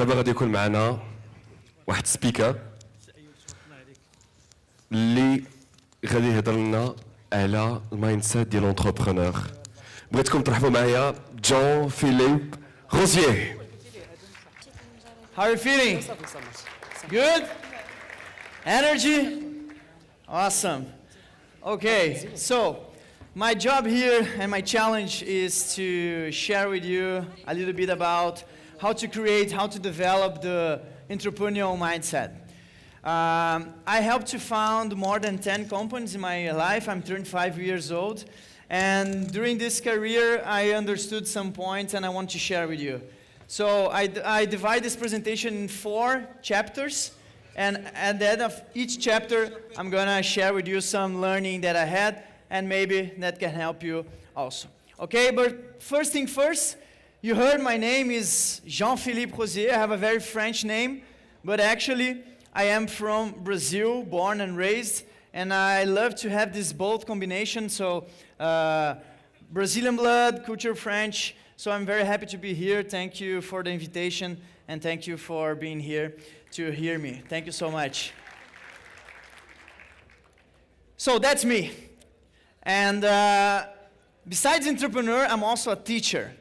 دابا غادي يكون معنا واحد سبيكر اللي غادي يهضر لنا على المايند سيت ديال لونتربرونور. بغيتكم ترحبوا معايا جون فيليب روزيer. How are you feeling? Good? Energy? Awesome. Okay, so my job here and my challenge is to share with you a little bit about how to create, how to develop the entrepreneurial mindset. I helped to found more than 10 companies in my life. I'm 35 years old. And during this career, I understood some points and I want to share with you. So I divide this presentation in 4 chapters. And at the end of each chapter, I'm going to share with you some learning that I had, and maybe that can help you also. Okay, but first thing first, you heard my name is Jean-Philippe Rosier. I have a very French name, but actually I am from Brazil, born and raised, and I love to have this both combination, so Brazilian blood, culture French, so I'm very happy to be here. Thank you for the invitation, and thank you for being here to hear me. Thank you so much. So that's me. And besides entrepreneur, I'm also a teacher.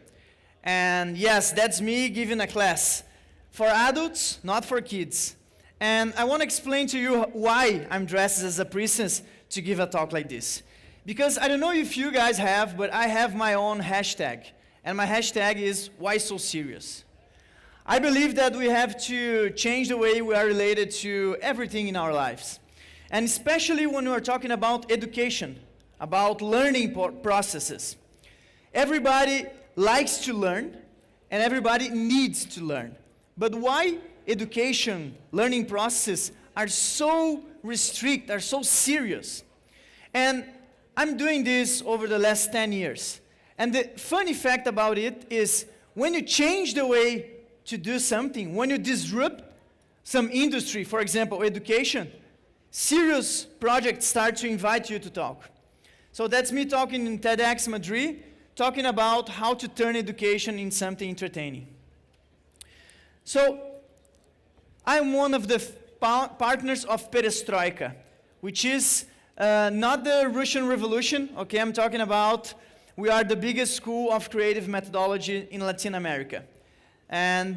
And yes, that's me giving a class for adults, not for kids. And I want to explain to you why I'm dressed as a princess to give a talk like this. Because I don't know if you guys have, but I have my own hashtag. And my hashtag is, why so serious? I believe that we have to change the way we are related to everything in our lives. And especially when we are talking about education, about learning processes. Everybody likes to learn, and everybody needs to learn. But why education, learning processes are so restricted, are so serious? And I'm doing this over the last 10 years. And the funny fact about it is when you change the way to do something, when you disrupt some industry, for example, education, serious projects start to invite you to talk. So that's me talking in TEDx Madrid, talking about how to turn education in something entertaining. So I'm one of the partners of Perestroika, which is not the Russian Revolution. Okay, I'm talking about, we are the biggest school of creative methodology in Latin America. And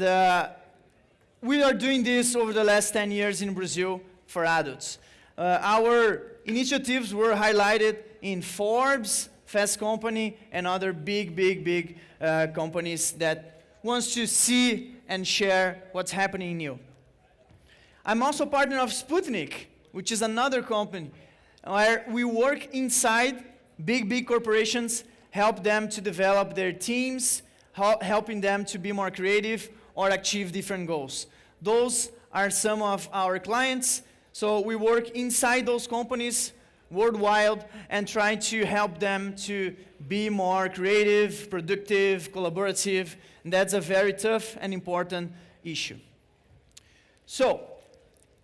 we are doing this over the last 10 years in Brazil for adults. Our initiatives were highlighted in Forbes, Fast Company, and other big companies that wants to see and share what's happening new. I'm also partner of Sputnik, which is another company where we work inside big corporations, help them to develop their teams, helping them to be more creative or achieve different goals. Those are some of our clients. So we work inside those companies worldwide and try to help them to be more creative, productive, collaborative. And that's a very tough and important issue. So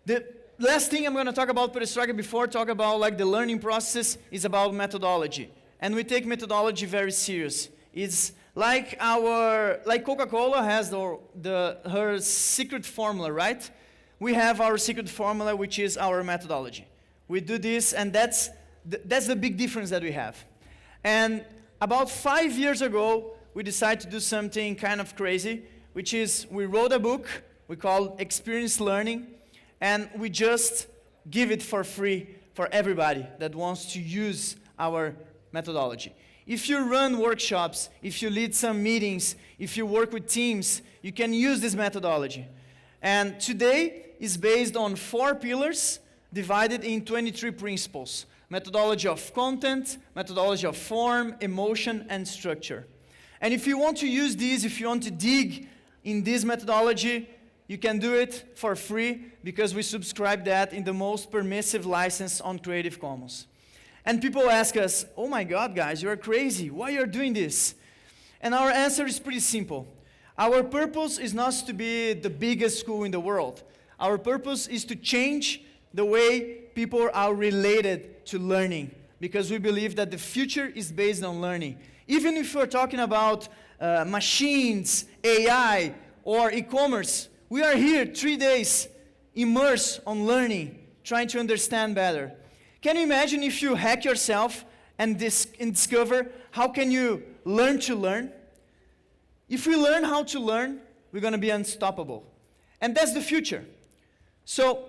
the last thing I'm going to talk about Perestroika before talk about like the learning process is about methodology. And we take methodology very serious. It's like Coca-Cola has her secret formula, right? We have our secret formula, which is our methodology. We do this, and that's the big difference that we have. And about 5 years ago, we decided to do something kind of crazy, which is we wrote a book we call Experience Learning, and we just give it for free for everybody that wants to use our methodology. If you run workshops, if you lead some meetings, if you work with teams, you can use this methodology. And today is based on 4 pillars divided in 23 principles. Methodology of content, methodology of form, emotion, and structure. And if you want to use these, if you want to dig in this methodology, you can do it for free because we subscribe that in the most permissive license on Creative Commons. And people ask us, oh my God, guys, you are crazy. Why are you doing this? And our answer is pretty simple. Our purpose is not to be the biggest school in the world. Our purpose is to change the way people are related to learning, because we believe that the future is based on learning. Even if we're talking about machines, AI, or e-commerce, We are here 3 days immersed on learning, trying to understand better. Can you imagine if you hack yourself and discover how can you learn to learn? If we learn how to learn, we're going to be unstoppable. And that's the future. So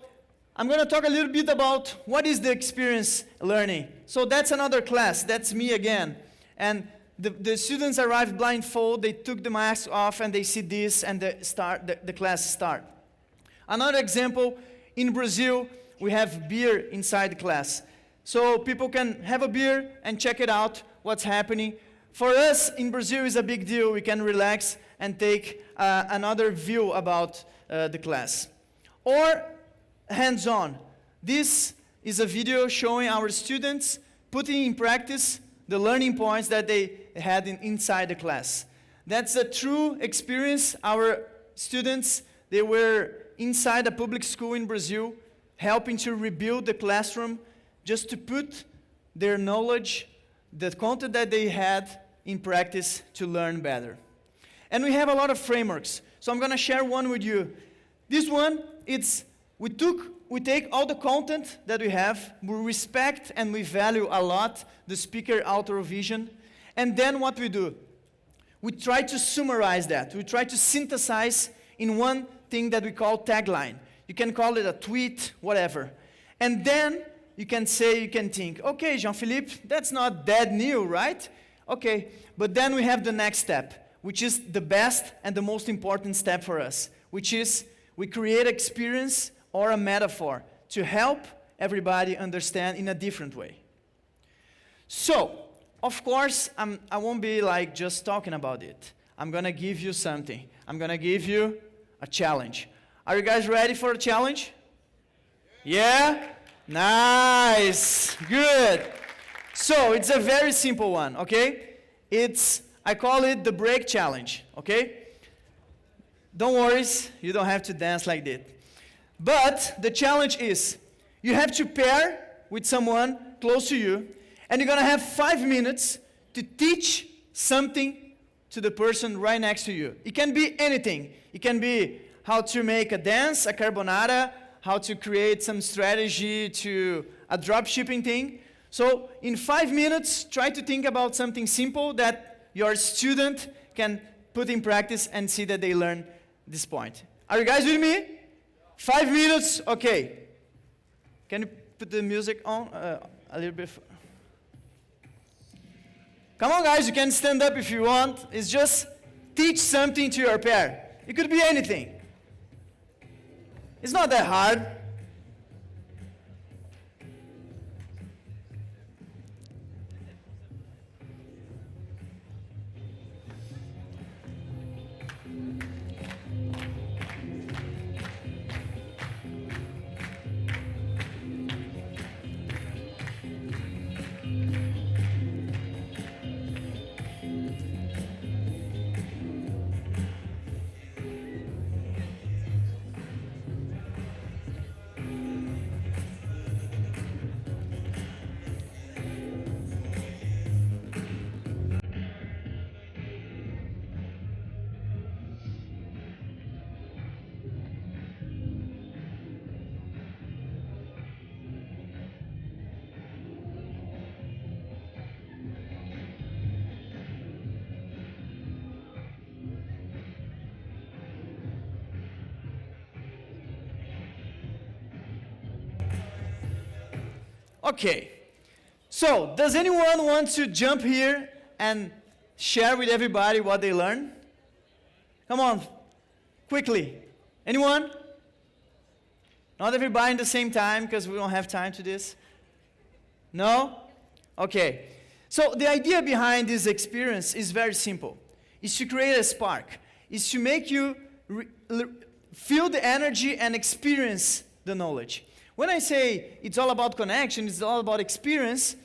I'm going to talk a little bit about what is the experience learning. So that's another class. That's me again. And the students arrived blindfold. They took the mask off and they see this and the class start. Another example, in Brazil, we have beer inside the class. So people can have a beer and check it out, what's happening. For us, in Brazil, is a big deal. We can relax and take another view about the class. Or hands-on. This is a video showing our students putting in practice the learning points that they had inside the class. That's a true experience. Our students, they were inside a public school in Brazil, helping to rebuild the classroom just to put their knowledge, the content that they had in practice to learn better. And we have a lot of frameworks. So I'm going to share one with you. This one, we take all the content that we have, we respect and we value a lot the speaker author vision, and then what we do? We try to summarize that. We try to synthesize in one thing that we call tagline. You can call it a tweet, whatever. And then you can think, okay, Jean-Philippe, that's not that new, right? Okay, but then we have the next step, which is the best and the most important step for us, which is we create experience or a metaphor to help everybody understand in a different way. So, of course, I won't be like just talking about it. I'm going to give you something. I'm going to give you a challenge. Are you guys ready for a challenge? Yeah? Nice. Good. So, it's a very simple one, okay? I call it the break challenge, okay? Don't worry, you don't have to dance like that. But the challenge is, you have to pair with someone close to you, and you're going to have 5 minutes to teach something to the person right next to you. It can be anything. It can be how to make a dance, a carbonara, how to create some strategy to a drop shipping thing. So in 5 minutes, try to think about something simple that your student can put in practice and see that they learn this point. Are you guys with me? 5 minutes, okay. Can you put the music on a little bit? Come on, guys, you can stand up if you want. It's just teach something to your pair. It could be anything. It's not that hard. Okay, so does anyone want to jump here and share with everybody what they learned? Come on, quickly. Anyone? Not everybody at the same time, because we don't have time to this. No? Okay. So the idea behind this experience is very simple. It's to create a spark. It's to make you feel the energy and experience the knowledge. When I say it's all about connection, it's all about experience,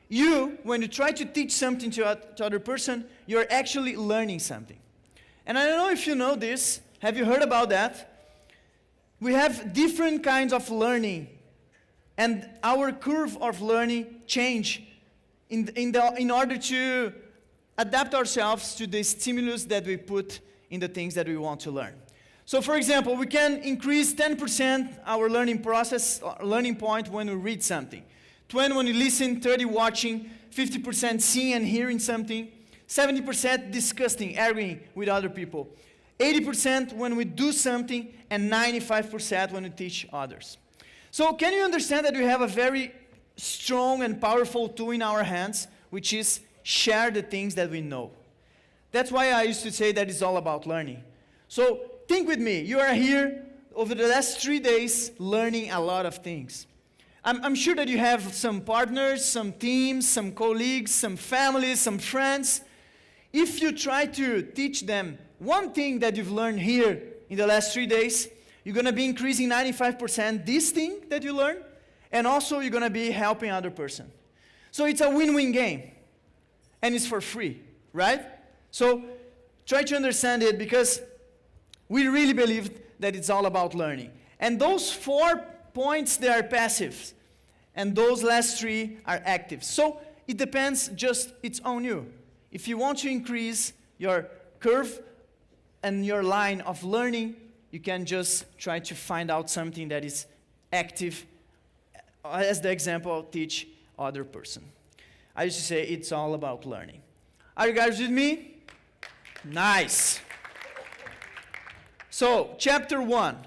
when you try to teach something to other person, you're actually learning something. And I don't know if you know this. Have you heard about that? We have different kinds of learning, and our curve of learning change in order to adapt ourselves to the stimulus that we put in the things that we want to learn. So for example, we can increase 10% our learning process, learning point when we read something. 20 when we listen, 30 watching, 50% seeing and hearing something, 70% discussing, arguing with other people, 80% when we do something, and 95% when we teach others. So can you understand that we have a very strong and powerful tool in our hands, which is share the things that we know. That's why I used to say that it's all about learning. So think with me, you are here over the last 3 days learning a lot of things. I'm sure that you have some partners, some teams, some colleagues, some families, some friends. If you try to teach them one thing that you've learned here in the last 3 days, you're going to be increasing 95% this thing that you learned, and also you're going to be helping other person. So it's a win-win game, and it's for free, right? So try to understand it, because we really believe that it's all about learning. And those 4 points, they are passive, and those last 3 are active. So it depends, just it's on you. If you want to increase your curve and your line of learning, you can just try to find out something that is active. As the example, teach other person. I used to say it's all about learning. Are you guys with me? Nice. So, chapter 1,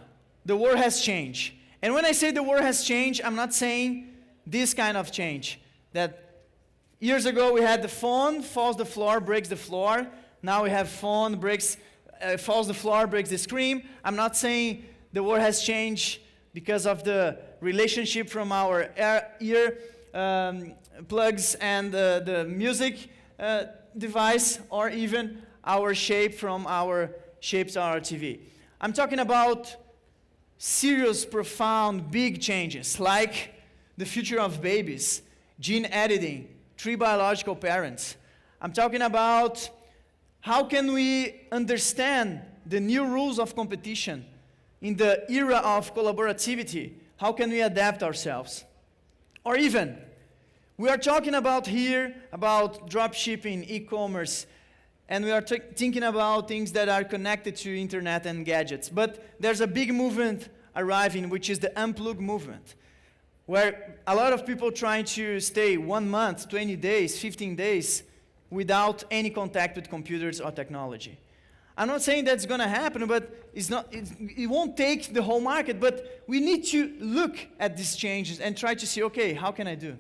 the world has changed. And when I say the world has changed, I'm not saying this kind of change. That years ago we had the phone, falls the floor, breaks the floor. Now we have phone, falls the floor, breaks the screen. I'm not saying the world has changed because of the relationship from our ear plugs and the music device, or even our shape from our shapes on our TV. I'm talking about serious, profound, big changes, like the future of babies, gene editing, 3 biological parents. I'm talking about how can we understand the new rules of competition in the era of collaborativity? How can we adapt ourselves? Or even, we are talking about here about dropshipping, e-commerce, and we are thinking about things that are connected to internet and gadgets. But there's a big movement arriving, which is the unplug movement, where a lot of people trying to stay 1 month, 20 days, 15 days without any contact with computers or technology. I'm not saying that's going to happen, but it won't take the whole market, but we need to look at these changes and try to see, okay, how can I do?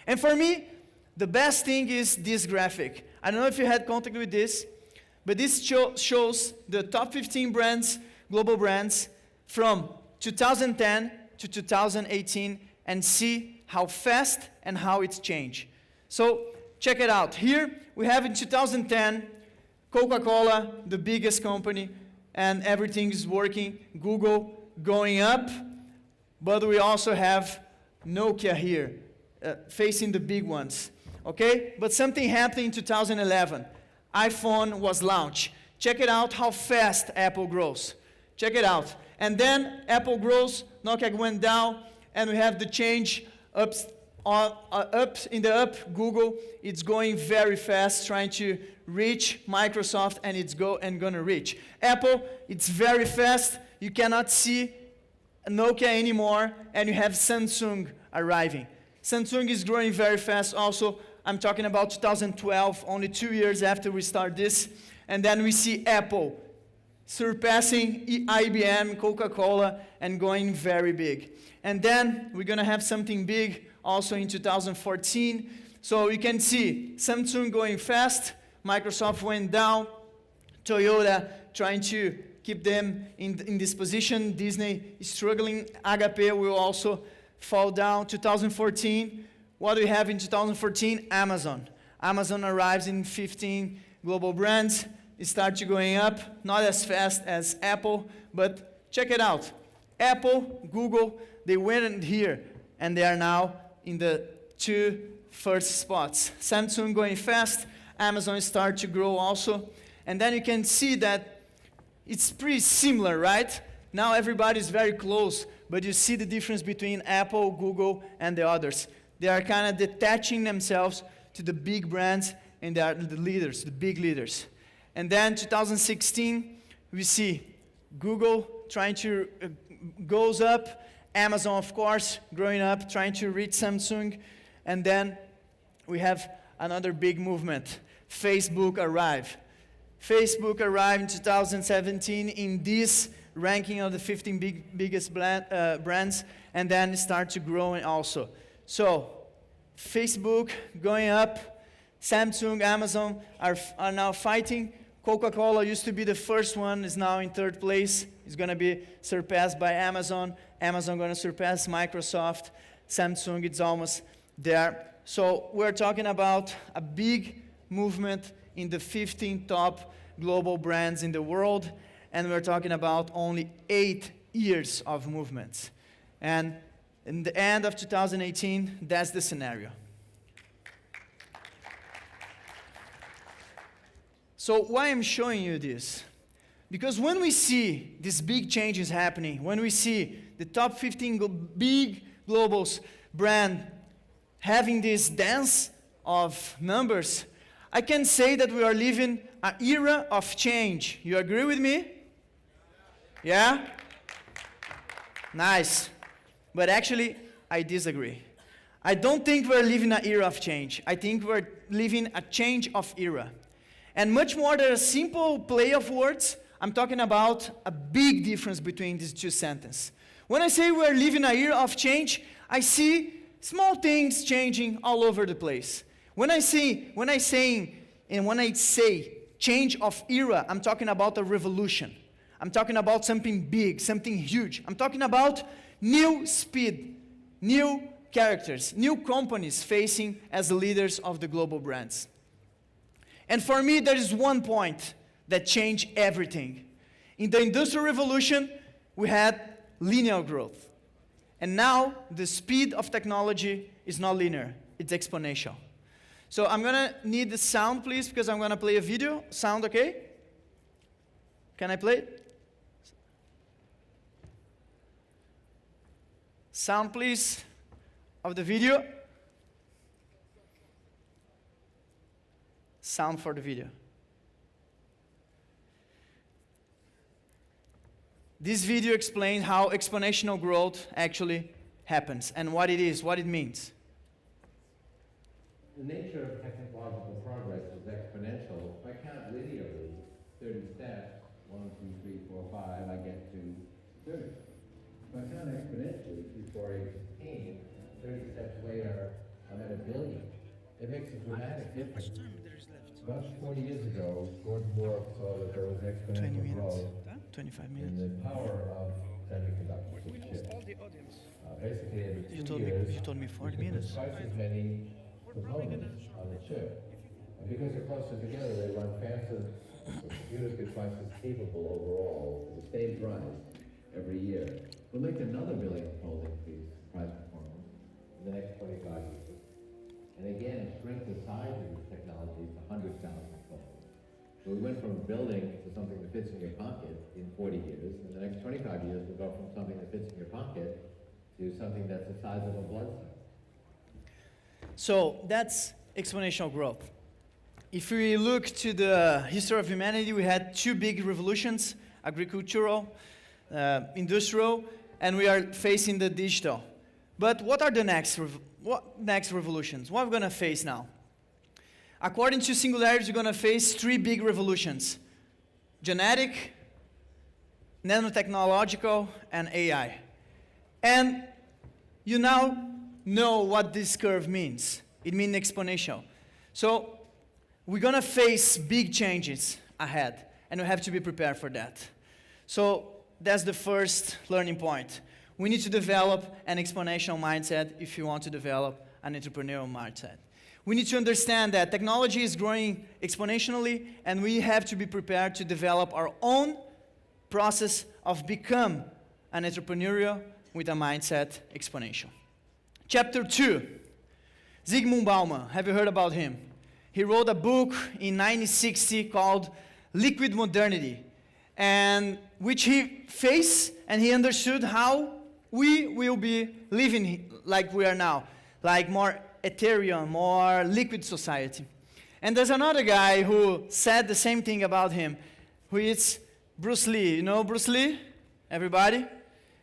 And for me, the best thing is this graphic. I don't know if you had contact with this, but this shows the top 15 brands, global brands, from 2010 to 2018, and see how fast and how it's changed. So check it out. Here we have in 2010, Coca-Cola, the biggest company, and everything is working. Google going up, but we also have Nokia here, facing the big ones. Okay? But something happened in 2011. iPhone was launched. Check it out how fast Apple grows. Check it out. And then Apple grows, Nokia went down, and we have the change up in the up. Google, it's going very fast, trying to reach Microsoft, and it's gonna reach. Apple, it's very fast. You cannot see Nokia anymore, and you have Samsung arriving. Samsung is growing very fast also. I'm talking about 2012, only 2 years after we start this. And then we see Apple surpassing IBM, Coca-Cola, and going very big. And then we're going to have something big also in 2014. So you can see Samsung going fast, Microsoft went down, Toyota trying to keep them in this position, Disney is struggling, HP will also fall down. 2014, what do we have in 2014? Amazon. Amazon arrives in 15 global brands. It starts going up, not as fast as Apple, but check it out. Apple, Google, they went here, and they are now in the 2 first spots. Samsung going fast, Amazon start to grow also. And then you can see that it's pretty similar, right? Now everybody's very close, but you see the difference between Apple, Google, and the others. They are kind of detaching themselves to the big brands, and they are the leaders, the big leaders. And then 2016, we see Google trying to goes up, Amazon, of course, growing up, trying to reach Samsung, and then we have another big movement. Facebook arrived. Facebook arrived in 2017 in this ranking of the 15 biggest brands, and then start to grow also. So, Facebook going up, Samsung, Amazon are now fighting. Coca-Cola used to be the first one, is now in third place. It's going to be surpassed by Amazon. Amazon going to surpass Microsoft. Samsung, it's almost there. So we're talking about a big movement in the 15 top global brands in the world, and we're talking about only 8 years of movements. And in the end of 2018, that's the scenario. So why I'm showing you this? Because when we see these big changes happening, when we see the top 15 big globals brand having this dance of numbers, I can say that we are living an era of change. You agree with me? Yeah? Nice. But actually, I disagree. I don't think we're living an era of change. I think we're living a change of era. And much more than a simple play of words, I'm talking about a big difference between these two sentences. When I say we're living an era of change, I see small things changing all over the place. When I say change of era, I'm talking about a revolution. I'm talking about something big, something huge. I'm talking about new speed, new characters, new companies facing as the leaders of the global brands. And for me, there is one point that changed everything. In the Industrial Revolution, we had linear growth. And now, the speed of technology is not linear, it's exponential. So I'm gonna need the sound, please, because I'm gonna play a video. Sound okay? Can I play it? Sound, please, of the video. Sound for the video. This video explains how exponential growth actually happens and what it is, what it means. The nature of technological progress is exponential. If I count linearly, 30 steps, 1, 2, 3, 4, 5, I get to 30. If I count exponentially, before age 15, 30 steps later, I'm at 1 billion. It makes a dramatic difference. About 40 years ago, Gordon Moore saw that there was exponential growth 25 in minutes. the power of semiconductors and chips. Basically, every 2 years, you told me 40 you can minutes. put twice as many components on the chip. And because they're closer together, they run faster. The computers get twice as capable overall. The stage rise every year. We'll make another billion-fold increase in price performance in the next 25 years. And again, shrink the size of these technologies to 100,000-fold. So we went from building to something that fits in your pocket in 40 years. In the next 25 years, we'll go from something that fits in your pocket to something that's the size of a blood cell. So that's exponential growth. If we look to the history of humanity, we had 2 big revolutions, agricultural, industrial, and we are facing the digital. But what are the next revolutions? What are we going to face now? According to Singularity, we're going to face 3 big revolutions: genetic, nanotechnological, and AI. And you now know what this curve means. It means exponential. So we're going to face big changes ahead, and we have to be prepared for that. So that's the first learning point. We need to develop an exponential mindset if you want to develop an entrepreneurial mindset. We need to understand that technology is growing exponentially, and we have to be prepared to develop our own process of become an entrepreneurial with a mindset exponential. Chapter 2, Zygmunt Bauman. Have you heard about him? He wrote a book in 1960 called Liquid Modernity, and which he faced and he understood how we will be living like we are now, like more ethereal, more liquid society. And there's another guy who said the same thing about him, who is Bruce Lee. You know Bruce Lee? Everybody?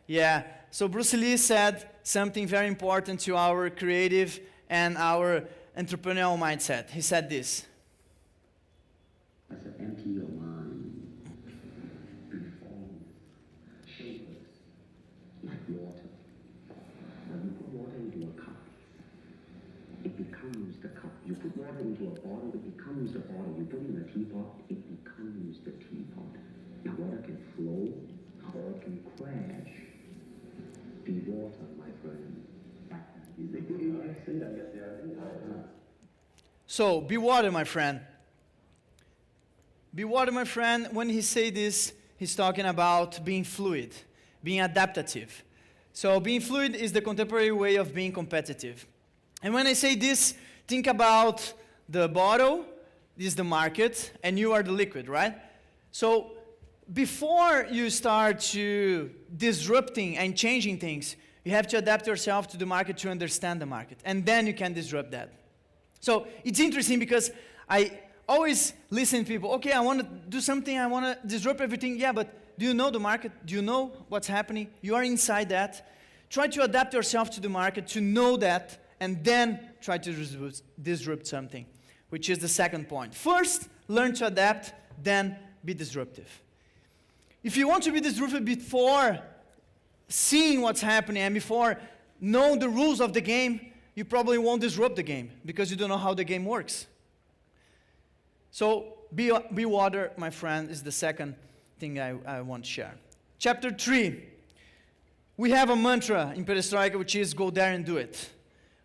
Yeah. So Bruce Lee said something very important to our creative and our entrepreneurial mindset. He said this. I said, empty your mind. Be formless, shapeless, like water. When you put water into a cup, it becomes the cup. You put water into a bottle, it becomes the bottle. You put it in a teapot, it becomes the teapot. Now water can flow, or it can crash. Be water, my friend. So, be water, my friend. Be water, my friend. When he say this, he's talking about being fluid, being adaptive. So, being fluid is the contemporary way of being competitive. And when I say this, think about the bottle, this is the market, and you are the liquid, right? So, before you start to disrupting and changing things, you have to adapt yourself to the market to understand the market, and then you can disrupt that. So it's interesting because I always listen to people, okay, I want to do something, I want to disrupt everything, yeah, but do you know the market? Do you know what's happening? You are inside that. Try to adapt yourself to the market, to know that, and then try to disrupt something, which is the second point. First, learn to adapt, then be disruptive. If you want to be disruptive before seeing what's happening and before knowing the rules of the game, you probably won't disrupt the game because you don't know how the game works. So be water, my friend, is the second thing I want to share. Chapter 3. We have a mantra in Perestroika, which is go there and do it.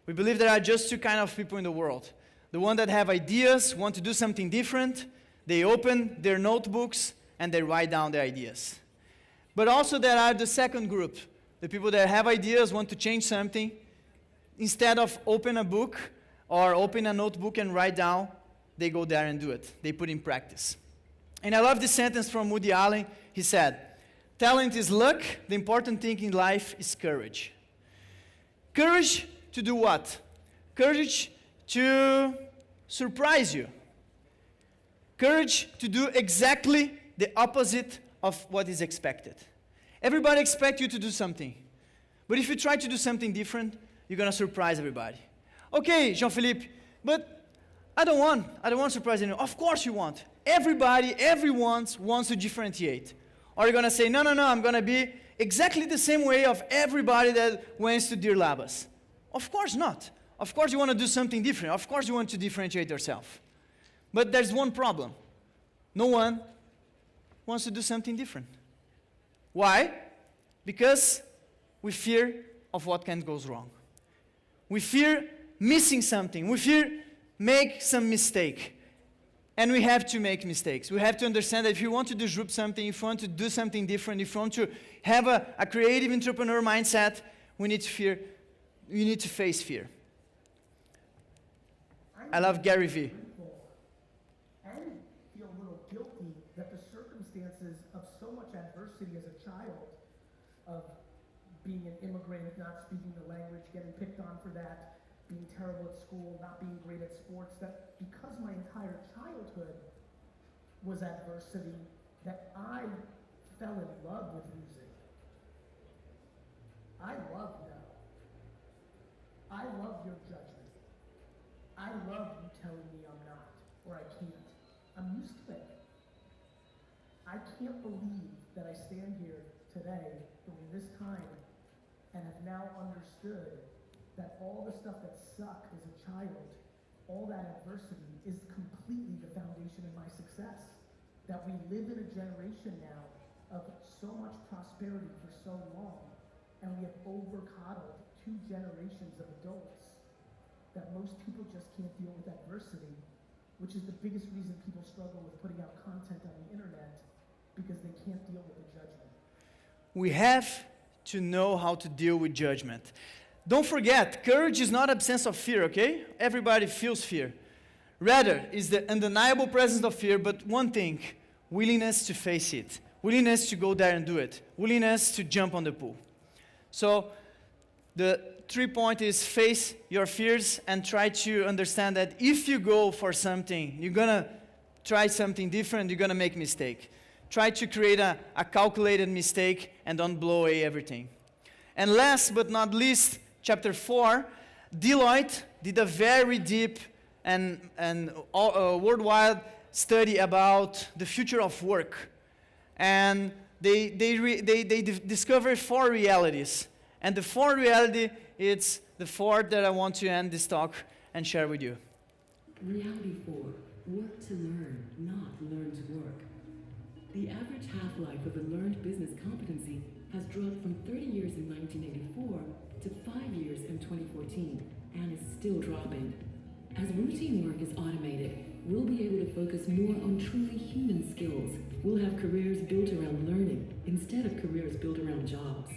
We believe there are just two kinds of people in the world. The one that have ideas, want to do something different. They open their notebooks and they write down their ideas. But also there are the second group, the people that have ideas, want to change something. Instead of open a book or open a notebook and write down, they go there and do it. They put in practice. And I love this sentence from Woody Allen. He said, talent is luck, the important thing in life is courage. Courage to do what? Courage to surprise you. Courage to do exactly the opposite of what is expected. Everybody expects you to do something. But if you try to do something different, you're going to surprise everybody. Okay, Jean-Philippe, but I don't want to surprise anyone. Of course you want. Everyone wants to differentiate. Or you're going to say, no, I'm going to be exactly the same way of everybody that went to Dear Labas. Of course not. Of course you want to do something different. Of course you want to differentiate yourself. But there's one problem. No one wants to do something different. Why? Because we fear of what can go wrong. We fear missing something. We fear make some mistake. And we have to make mistakes. We have to understand that if you want to disrupt something, if you want to do something different, if you want to have a creative entrepreneur mindset, we need to face fear. I love Gary Vee. And feel a little guilty that the circumstances of so much adversity as a child, of being an immigrant, not speaking the language, getting picked on for that, being terrible at school, not being great at sports, that because my entire childhood was adversity, that I fell in love with music. I love no. I love your judgment. I love you telling me I'm not, or I can't. I'm used to it. I can't believe that I stand here today during this time and have now understood that all the stuff that sucked as a child, all that adversity is completely the foundation of my success. That we live in a generation now of so much prosperity for so long, and we have over-coddled 2 generations of adults, that most people just can't deal with adversity, which is the biggest reason people struggle with putting out content on the internet, because they can't deal with the judgment. We have to know how to deal with judgment. Don't forget, courage is not absence of fear, okay? Everybody feels fear. Rather, it's the undeniable presence of fear, but one thing, willingness to face it. Willingness to go there and do it. Willingness to jump on the pool. So, the 3 point is face your fears and try to understand that if you go for something, you're gonna try something different, you're gonna make a mistake. try to create a calculated mistake and don't blow away everything. And last but not least, chapter 4, Deloitte did a very deep and worldwide study about the future of work. And they discovered 4 realities. And the 4 reality, it's the 4 that I want to end this talk and share with you. Reality 4, work to learn, not learn to work. The average half-life of a learned business competency has dropped from 30 years in 1984 to 5 years in 2014, and is still dropping. As routine work is automated, we'll be able to focus more on truly human skills. We'll have careers built around learning instead of careers built around jobs.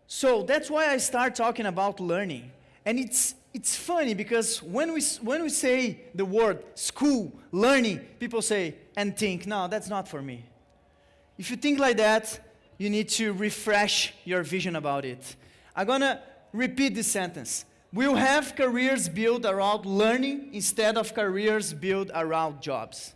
So that's why I start talking about learning. And it's funny because when we say the word school, learning, people say and think, no, that's not for me. If you think like that, you need to refresh your vision about it. I'm gonna repeat this sentence. We'll have careers built around learning instead of careers built around jobs.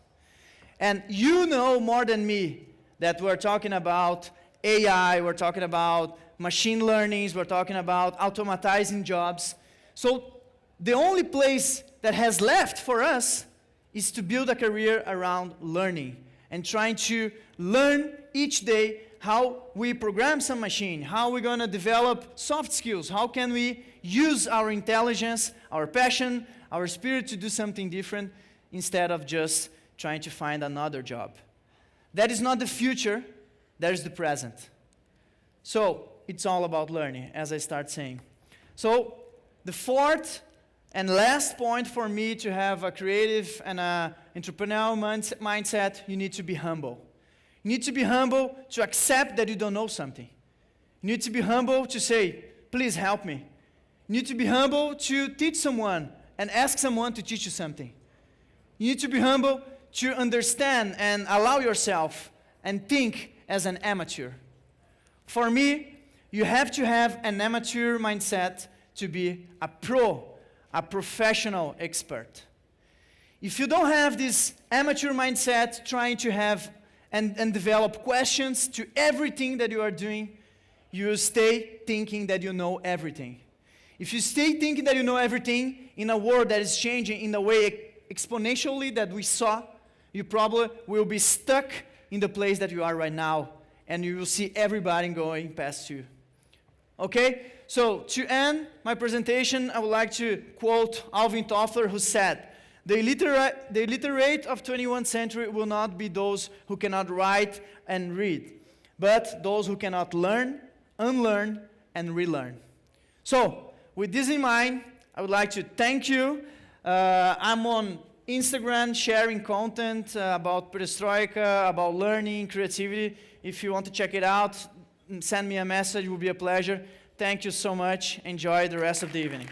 And you know more than me that we're talking about AI, we're talking about machine learning, we're talking about automatizing jobs. So the only place that has left for us is to build a career around learning and trying to learn each day how we program some machine, how we're going to develop soft skills, how can we use our intelligence, our passion, our spirit to do something different instead of just trying to find another job. That is not the future, that is the present. So it's all about learning, as I start saying. So the 4th and last point for me to have a creative and an entrepreneurial mindset, you need to be humble. You need to be humble to accept that you don't know something. You need to be humble to say, please help me. You need to be humble to teach someone and ask someone to teach you something. You need to be humble to understand and allow yourself and think as an amateur. For me, you have to have an amateur mindset to be a pro, a professional expert. If you don't have this amateur mindset trying to have and develop questions to everything that you are doing, you will stay thinking that you know everything. If you stay thinking that you know everything in a world that is changing in a way exponentially that we saw, you probably will be stuck in the place that you are right now, and you will see everybody going past you. Okay? So to end my presentation, I would like to quote Alvin Toffler, who said, the illiterate of 21st century will not be those who cannot write and read, but those who cannot learn, unlearn, and relearn. So, with this in mind, I would like to thank you. I'm on Instagram sharing content about Perestroika, about learning, creativity. If you want to check it out, send me a message. It will be a pleasure. Thank you so much. Enjoy the rest of the evening.